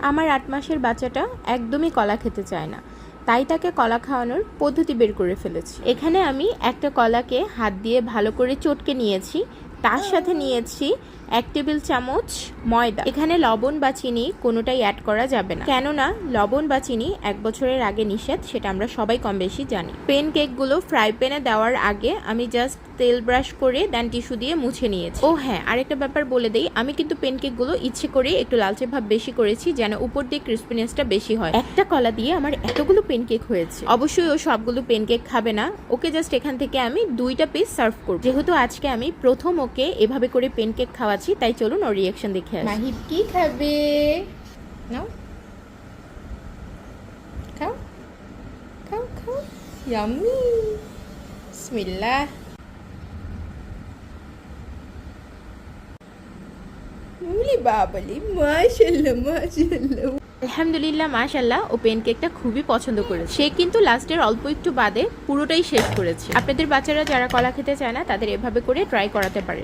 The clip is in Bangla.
আমার 8 মাসের বাচ্চাটা একদমই কলা খেতে চায় না, তাই তাকে কলা খাওয়ানোর পদ্ধতি বের করে ফেলেছি। এখানে আমি একটা কলাকে হাত দিয়ে ভালো করে চটকে নিয়েছি, তার সাথে নিয়েছি 1 টেবিল চামচ ময়দা। এখানে লবণ বা চিনি কোনোটাই অ্যাড করা যাবে না, কেননা লবণ বা চিনি 1 বছরের আগে নিষেধ, সেটা আমরা সবাই কম বেশি জানি। পেন কেকগুলো ফ্রাই প্যানে দেওয়ার আগে আমি জাস্ট তেল ব্রাশ করে দেন টিস্যু দিয়ে মুছে নিয়েছি। ও হ্যাঁ, আরেকটা ব্যাপার বলে দেই, আমি কিন্তু পেন কেকগুলো ইচ্ছে করে একটু লালচে ভাব বেশি করেছি, যেন উপর দিয়ে ক্রিস্পিনেসটা বেশি হয়। একটা কলা দিয়ে আমার এতগুলো পেন কেক হয়েছে। অবশ্যই ও সবগুলো পেন কেক খাবে না, ওকে জাস্ট এখান থেকে আমি 2টা পিস সার্ভ করব। যেহেতু আজকে আমি প্রথম ওকে এভাবে করে পেন কেক খাওয়াচ্ছি, তাই চলুন ওর রিঅ্যাকশন দেখে আসি। মাহিব কি খাবে? নাও, খাও খাও খাও, ইয়াম্মি, বিসমিল্লাহ। উলি বাবালি, মাশাআল্লাহ মাশাআল্লাহ। আলহামদুলিল্লাহ, মাশাআল্লাহ, ও পেন কেকটা খুবই পছন্দ করেছে। সে কিন্তু লাস্টের অল্প একটু বাদে পুরোটাই শেষ করেছে। আপনাদের বাচ্চারা যারা কলা খেতে চায় না, তাদের এভাবে করে ট্রাই করাতে পারে।